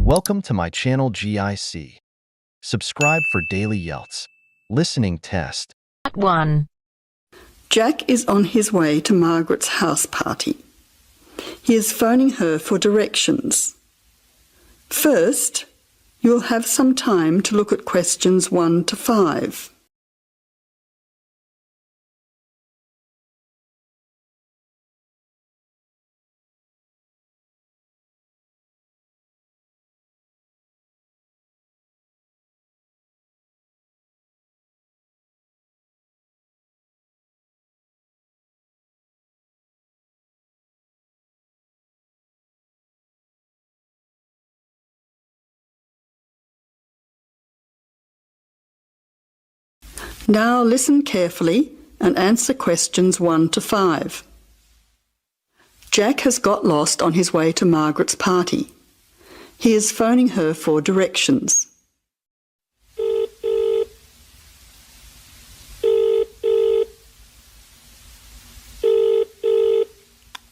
Welcome to my channel GIC. Subscribe for daily IELTS listening test. 1. Jack is on his way to Margaret's house party. He is phoning her for directions. First, you'll have some time to look at questions 1 to 5. Now listen carefully and answer questions 1 to 5. Jack has got lost on his way to Margaret's party. He is phoning her for directions.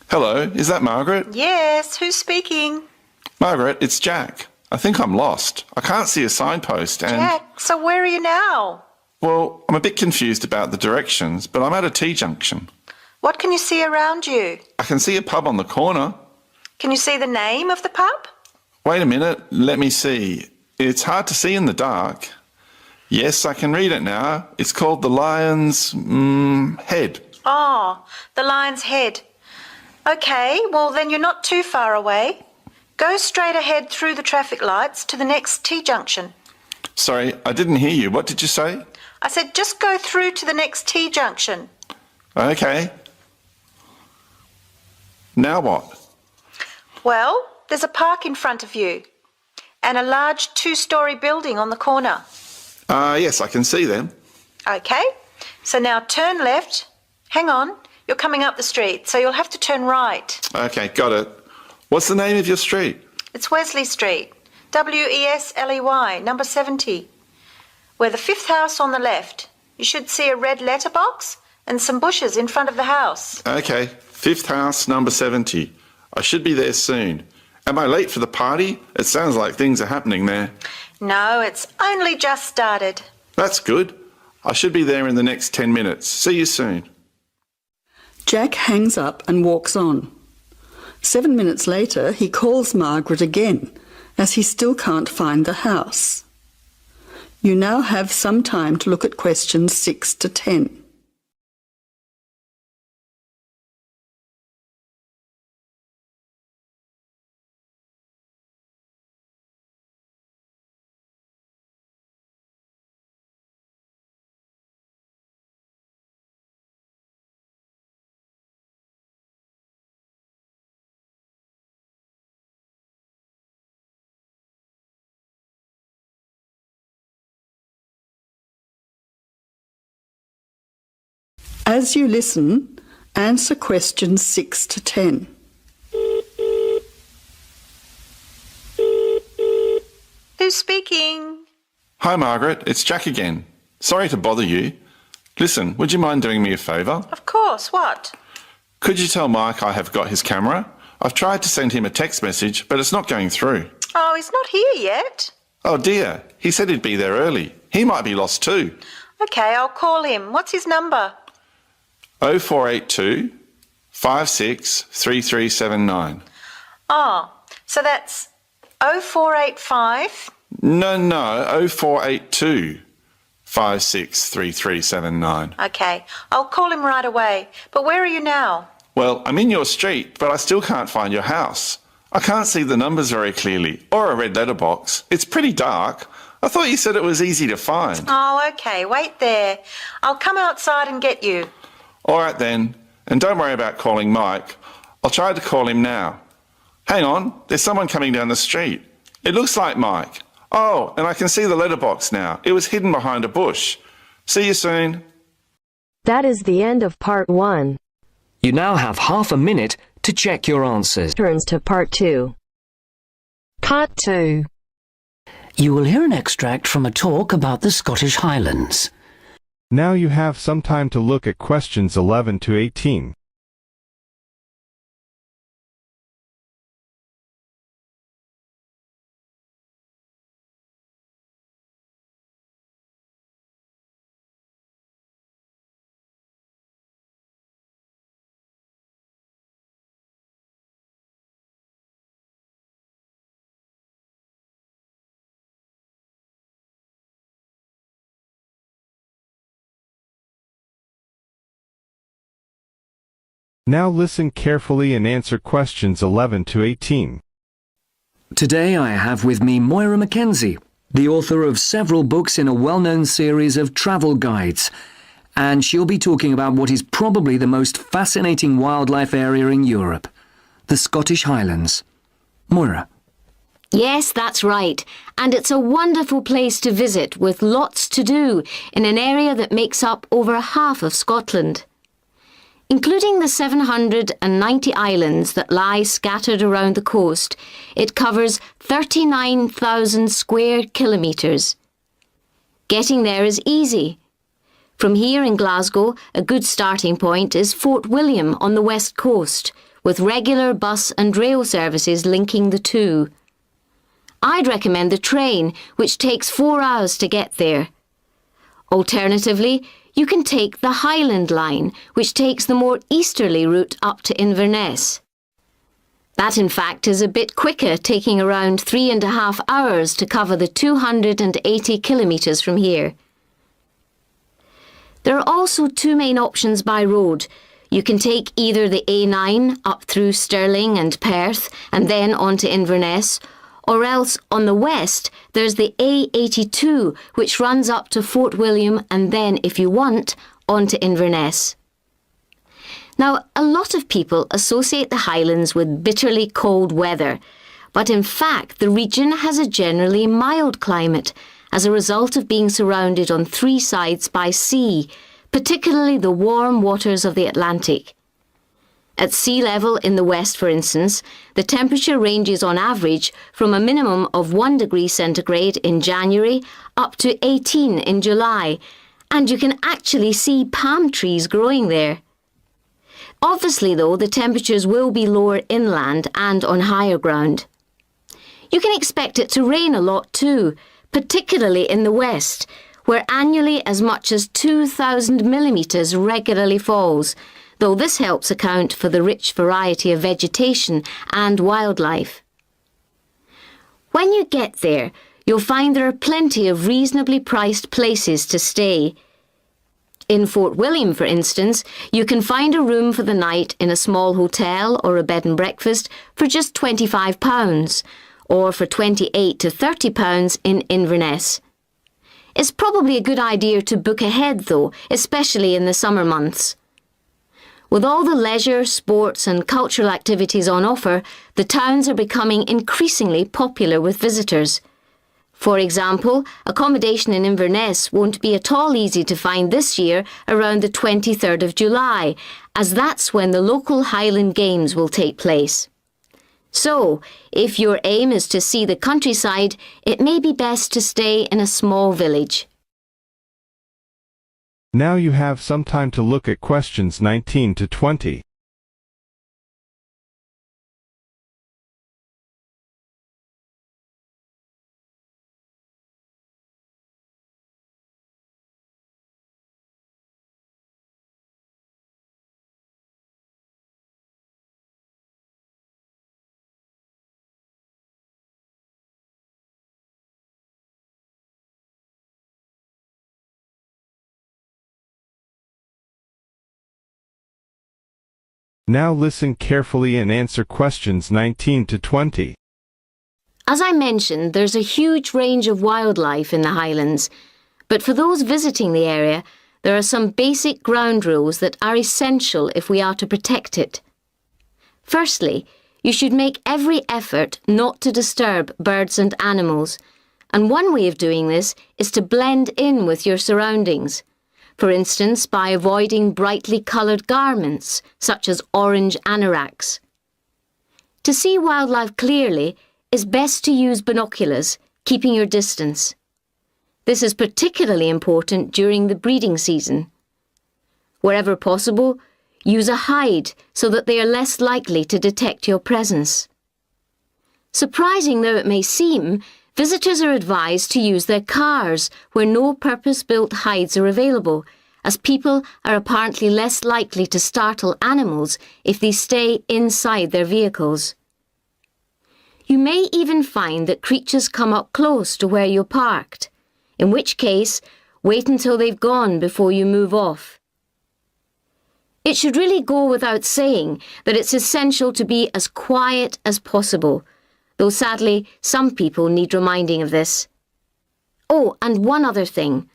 Hello, is that Margaret? Yes, who's speaking? Margaret, it's Jack. I think I'm lost. I can't see a signpost and... Jack, so where are you now? Well, I'm a bit confused about the directions, but I'm at a T-junction. What can you see around you? I can see a pub on the corner. Can you see the name of the pub? Wait a minute, let me see. It's hard to see in the dark. Yes, I can read it now. It's called the Lion's Head. Oh, the Lion's Head. Okay, well then you're not too far away. Go straight ahead through the traffic lights to the next T-junction. Sorry, I didn't hear you. What did you say? I said just go through to the next T-junction. Okay. Now what? Well, there's a park in front of you and a large 2-storey building on the corner. Yes, I can see them. Okay, so now turn left. Hang on, you're coming up the street, so you'll have to turn right. Okay, got it. What's the name of your street? It's Wesley Street, Wesley, number 70. We're the 5th house on the left. You should see a red letterbox and some bushes in front of the house. Okay, 5th house, number 70. I should be there soon. Am I late for the party? It sounds like things are happening there. No, it's only just started. That's good. I should be there in the next 10 minutes. See you soon. Jack hangs up and walks on. 7 minutes later, he calls Margaret again, as he still can't find the house. You now have some time to look at questions 6 to 10. As you listen, answer questions 6 to 10. Who's speaking? Hi, Margaret. It's Jack again. Sorry to bother you. Listen, would you mind doing me a favour? Of course, what? Could you tell Mike I have got his camera? I've tried to send him a text message, but it's not going through. Oh, he's not here yet. Oh dear, he said he'd be there early. He might be lost too. Okay, I'll call him. What's his number? 0482 563379. Oh, so that's 0485. No, 0482 563379. Okay, I'll call him right away. But where are you now? Well, I'm in your street, but I still can't find your house. I can't see the numbers very clearly, or a red letterbox. It's pretty dark. I thought you said it was easy to find. Oh, okay, wait there. I'll come outside and get you. All right then, and don't worry about calling Mike. I'll try to call him now. Hang on, there's someone coming down the street. It looks like Mike. Oh, and I can see the letterbox now. It was hidden behind a bush. See you soon. That is the end of part 1. You now have half a minute to check your answers. Turns to part 2. Part 2. You will hear an extract from a talk about the Scottish Highlands. Now you have some time to look at questions 11 to 18. Now listen carefully and answer questions 11 to 18. Today I have with me Moira Mackenzie, the author of several books in a well-known series of travel guides, and she'll be talking about what is probably the most fascinating wildlife area in Europe, the Scottish Highlands. Moira. Yes, that's right. And it's a wonderful place to visit with lots to do in an area that makes up over half of Scotland. Including the 790 islands that lie scattered around the coast, it covers 39,000 square kilometres. Getting there is easy. From here in Glasgow, a good starting point is Fort William on the west coast, with regular bus and rail services linking the two. I'd recommend the train, which takes 4 hours to get there. Alternatively, you can take the Highland Line, which takes the more easterly route up to Inverness. That, in fact, is a bit quicker, taking around 3.5 hours to cover the 280 kilometres from here. There are also two main options by road. You can take either the A9 up through Stirling and Perth and then on to Inverness, or else on the west there's the A82 which runs up to Fort William and then, if you want, on to Inverness. Now, a lot of people associate the Highlands with bitterly cold weather, but in fact the region has a generally mild climate as a result of being surrounded on 3 sides by sea, particularly the warm waters of the Atlantic. At sea level in the west, for instance, the temperature ranges on average from a minimum of 1 degree centigrade in January up to 18 in July, and you can actually see palm trees growing there. Obviously, though, the temperatures will be lower inland and on higher ground. You can expect it to rain a lot too, particularly in the west, where annually as much as 2,000 millimetres regularly falls, though this helps account for the rich variety of vegetation and wildlife. When you get there, you'll find there are plenty of reasonably priced places to stay. In Fort William, for instance, you can find a room for the night in a small hotel or a bed and breakfast for just £25, or for £28 to £30 in Inverness. It's probably a good idea to book ahead though, especially in the summer months. With all the leisure, sports and cultural activities on offer, the towns are becoming increasingly popular with visitors. For example, accommodation in Inverness won't be at all easy to find this year around the 23rd of July, as that's when the local Highland Games will take place. So, if your aim is to see the countryside, it may be best to stay in a small village. Now you have some time to look at questions 19 to 20. Now listen carefully and answer questions 19 to 20. As I mentioned, there's a huge range of wildlife in the Highlands, but for those visiting the area, there are some basic ground rules that are essential if we are to protect it. Firstly, you should make every effort not to disturb birds and animals, and one way of doing this is to blend in with your surroundings. For instance, by avoiding brightly coloured garments, such as orange anoraks. To see wildlife clearly, it's best to use binoculars, keeping your distance. This is particularly important during the breeding season. Wherever possible, use a hide so that they are less likely to detect your presence. Surprising though it may seem, visitors are advised to use their cars where no purpose-built hides are available, as people are apparently less likely to startle animals if they stay inside their vehicles. You may even find that creatures come up close to where you're parked, in which case, wait until they've gone before you move off. It should really go without saying that it's essential to be as quiet as possible, though sadly some people need reminding of this. Oh, and one other thing.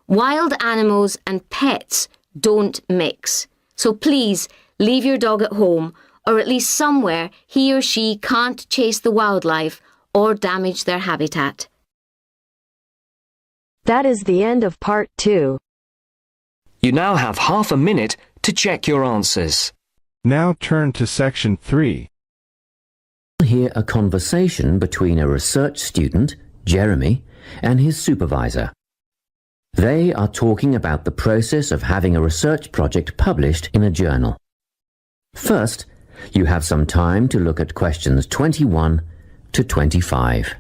Wild animals and pets don't mix, so please leave your dog at home or at least somewhere he or she can't chase the wildlife or damage their habitat. That is the end of part 2. You now have half a minute to check your answers. Now turn to section 3. Hear a conversation between a research student, Jeremy, and his supervisor. They are talking about the process of having a research project published in a journal. First, you have some time to look at questions 21 to 25.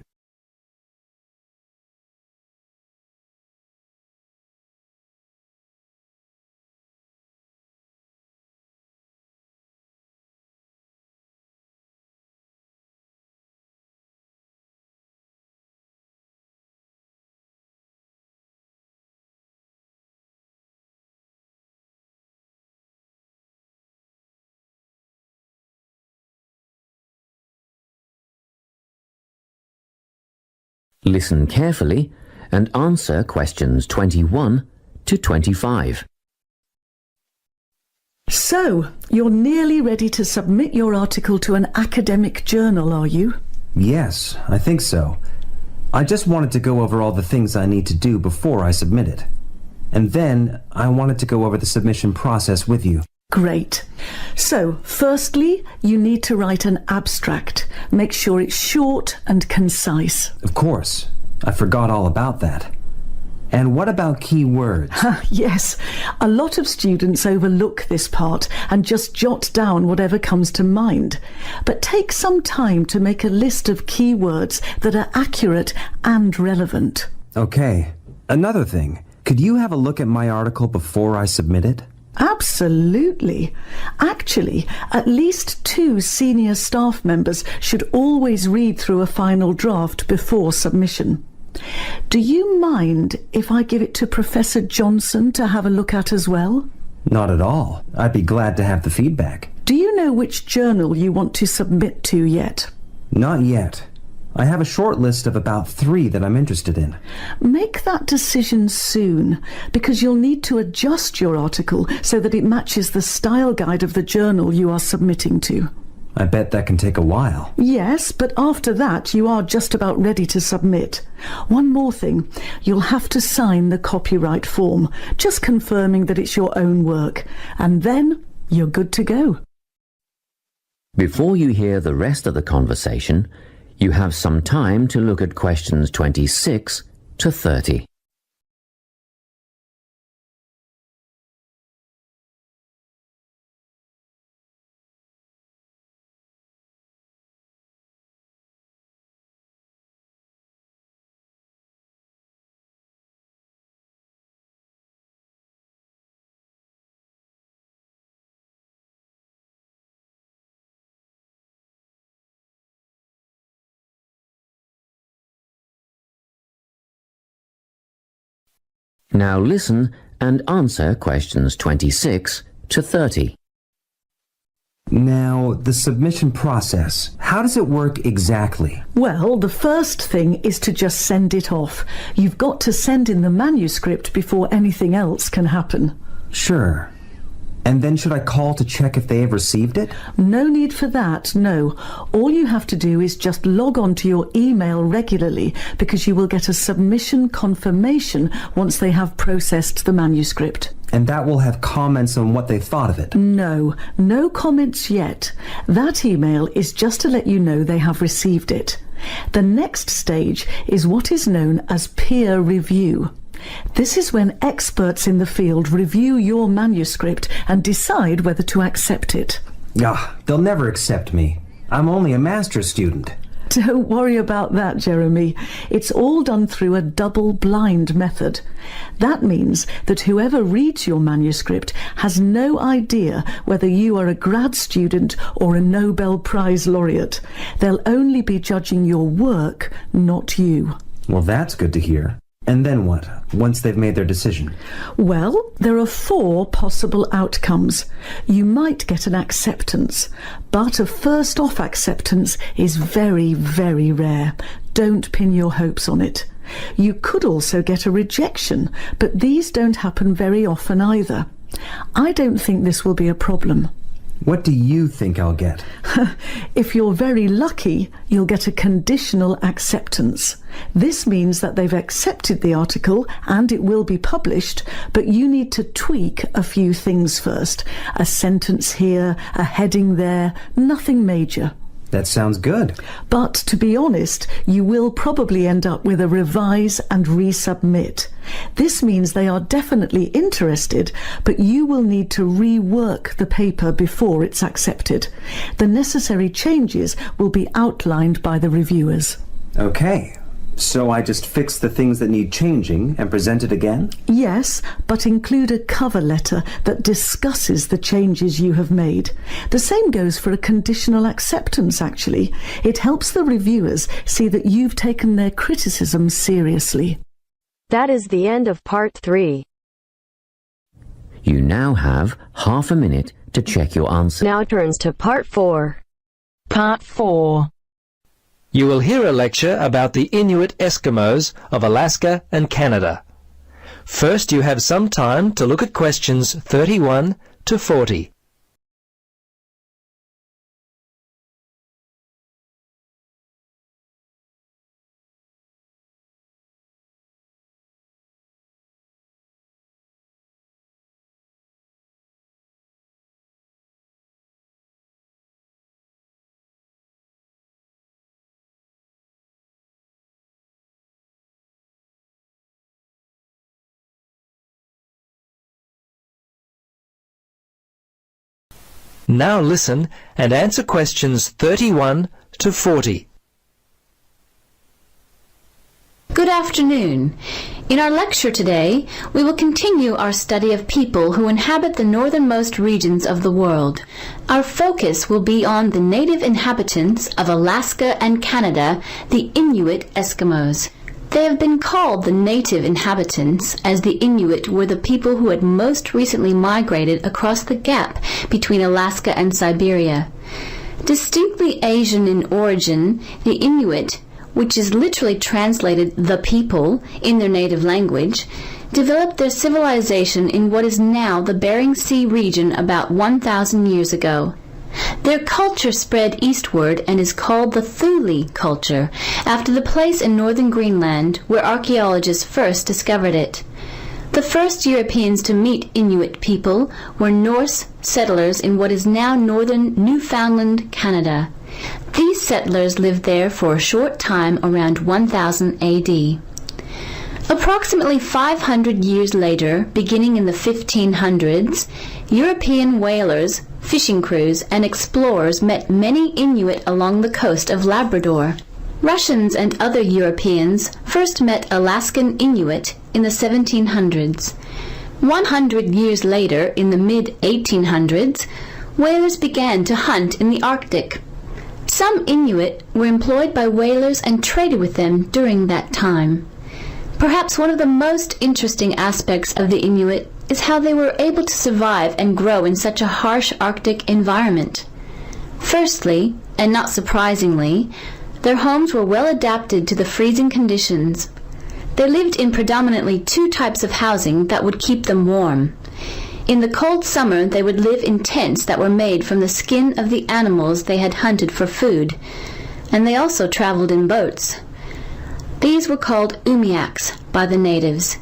Listen carefully and answer questions 21 to 25. So, you're nearly ready to submit your article to an academic journal, are you? Yes, I think so. I just wanted to go over all the things I need to do before I submit it. And then I wanted to go over the submission process with you. Great. So, firstly, you need to write an abstract. Make sure it's short and concise. Of course. I forgot all about that. And what about key words? Yes. A lot of students overlook this part and just jot down whatever comes to mind. But take some time to make a list of key words that are accurate and relevant. Okay. Another thing. Could you have a look at my article before I submit it? Absolutely. Actually, at least 2 senior staff members should always read through a final draft before submission. Do you mind if I give it to Professor Johnson to have a look at as well? Not at all. I'd be glad to have the feedback. Do you know which journal you want to submit to yet? Not yet. I have a short list of about 3 that I'm interested in. Make that decision soon, because you'll need to adjust your article so that it matches the style guide of the journal you are submitting to. I bet that can take a while. Yes, but after that you are just about ready to submit. One more thing, you'll have to sign the copyright form, just confirming that it's your own work, and then you're good to go. Before you hear the rest of the conversation, you have some time to look at questions 26 to 30. Now listen and answer questions 26 to 30. Now, the submission process. How does it work exactly? Well, the first thing is to just send it off. You've got to send in the manuscript before anything else can happen. Sure. And then should I call to check if they have received it? No need for that, no. All you have to do is just log on to your email regularly, because you will get a submission confirmation once they have processed the manuscript. And that will have comments on what they thought of it? No comments yet. That email is just to let you know they have received it. The next stage is what is known as peer review. This is when experts in the field review your manuscript and decide whether to accept it. They'll never accept me. I'm only a master's student. Don't worry about that, Jeremy. It's all done through a double-blind method. That means that whoever reads your manuscript has no idea whether you are a grad student or a Nobel Prize laureate. They'll only be judging your work, not you. Well, that's good to hear. And then what, once they've made their decision? Well, there are 4 possible outcomes. You might get an acceptance, but a first-off acceptance is very, very rare. Don't pin your hopes on it. You could also get a rejection, but these don't happen very often either. I don't think this will be a problem. What do you think I'll get? If you're very lucky, you'll get a conditional acceptance. This means that they've accepted the article and it will be published, but you need to tweak a few things first. A sentence here, a heading there, nothing major. That sounds good. But to be honest, you will probably end up with a revise and resubmit. This means they are definitely interested, but you will need to rework the paper before it's accepted. The necessary changes will be outlined by the reviewers. Okay. So I just fix the things that need changing and present it again? Yes, but include a cover letter that discusses the changes you have made. The same goes for a conditional acceptance, actually. It helps the reviewers see that you've taken their criticism seriously. That is the end of part 3. You now have half a minute to check your answer. Now turns to part 4. Part 4. You will hear a lecture about the Inuit Eskimos of Alaska and Canada. First, you have some time to look at questions 31 to 40. Now listen and answer questions 31 to 40. Good afternoon. In our lecture today, we will continue our study of people who inhabit the northernmost regions of the world. Our focus will be on the native inhabitants of Alaska and Canada, the Inuit Eskimos. They have been called the native inhabitants, as the Inuit were the people who had most recently migrated across the gap between Alaska and Siberia. Distinctly Asian in origin, the Inuit, which is literally translated the people in their native language, developed their civilization in what is now the Bering Sea region about 1,000 years ago. Their culture spread eastward and is called the Thule culture, after the place in northern Greenland where archaeologists first discovered it. The first Europeans to meet Inuit people were Norse settlers in what is now northern Newfoundland, Canada. These settlers lived there for a short time around 1000 AD. Approximately 500 years later, beginning in the 1500s, European whalers, fishing crews, and explorers met many Inuit along the coast of Labrador. Russians and other Europeans first met Alaskan Inuit in the 1700s. 100 years later, in the mid-1800s, whalers began to hunt in the Arctic. Some Inuit were employed by whalers and traded with them during that time. Perhaps one of the most interesting aspects of the Inuit is how they were able to survive and grow in such a harsh Arctic environment. Firstly, and not surprisingly, their homes were well adapted to the freezing conditions. They lived in predominantly 2 types of housing that would keep them warm. In the cold summer, they would live in tents that were made from the skin of the animals they had hunted for food, and they also traveled in boats. These were called umiaks by the natives.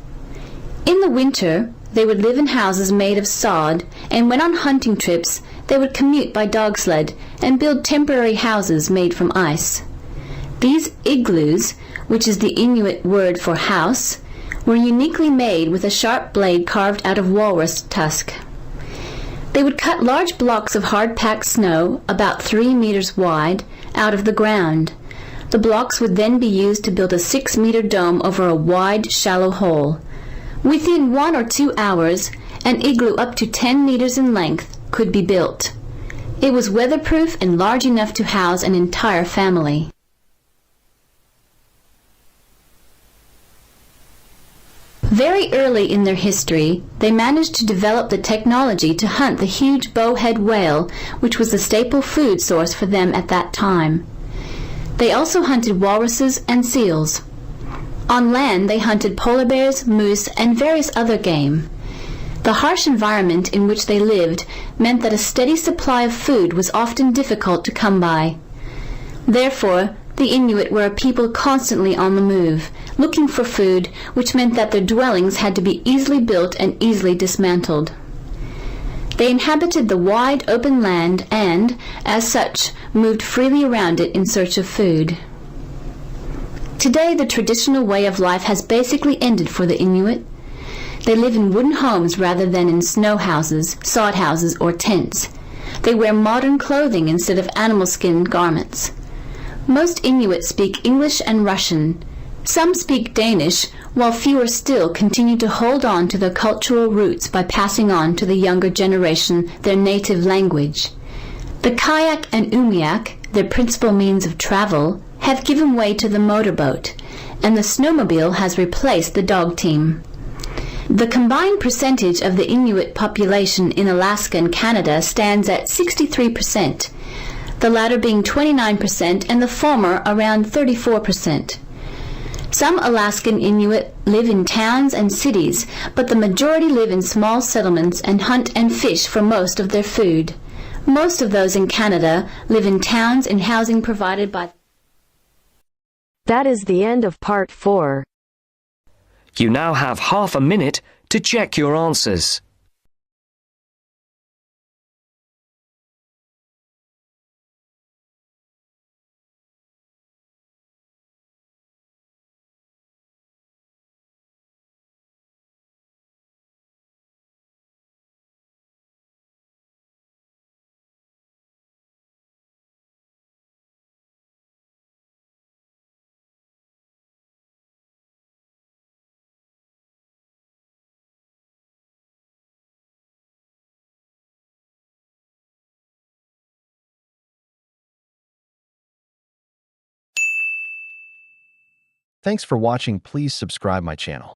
In the winter, they would live in houses made of sod, and when on hunting trips, they would commute by dog sled and build temporary houses made from ice. These igloos, which is the Inuit word for house, were uniquely made with a sharp blade carved out of walrus tusk. They would cut large blocks of hard-packed snow, about 3 meters wide, out of the ground. The blocks would then be used to build a 6-meter dome over a wide, shallow hole. Within 1 or 2 hours, an igloo up to 10 meters in length could be built. It was weatherproof and large enough to house an entire family. Very early in their history, they managed to develop the technology to hunt the huge bowhead whale, which was a staple food source for them at that time. They also hunted walruses and seals. On land, they hunted polar bears, moose, and various other game. The harsh environment in which they lived meant that a steady supply of food was often difficult to come by. Therefore, the Inuit were a people constantly on the move, looking for food, which meant that their dwellings had to be easily built and easily dismantled. They inhabited the wide open land and, as such, moved freely around it in search of food. Today, the traditional way of life has basically ended for the Inuit. They live in wooden homes rather than in snow houses, sod houses, or tents. They wear modern clothing instead of animal skin garments. Most Inuit speak English and Russian. Some speak Danish, while fewer still continue to hold on to their cultural roots by passing on to the younger generation their native language. The kayak and umiak, their principal means of travel, have given way to the motorboat, and the snowmobile has replaced the dog team. The combined percentage of the Inuit population in Alaska and Canada stands at 63%. The latter being 29% and the former around 34%. Some Alaskan Inuit live in towns and cities, but the majority live in small settlements and hunt and fish for most of their food. Most of those in Canada live in towns and housing provided by... That is the end of part 4. You now have half a minute to check your answers. Thanks for watching. Please subscribe my channel.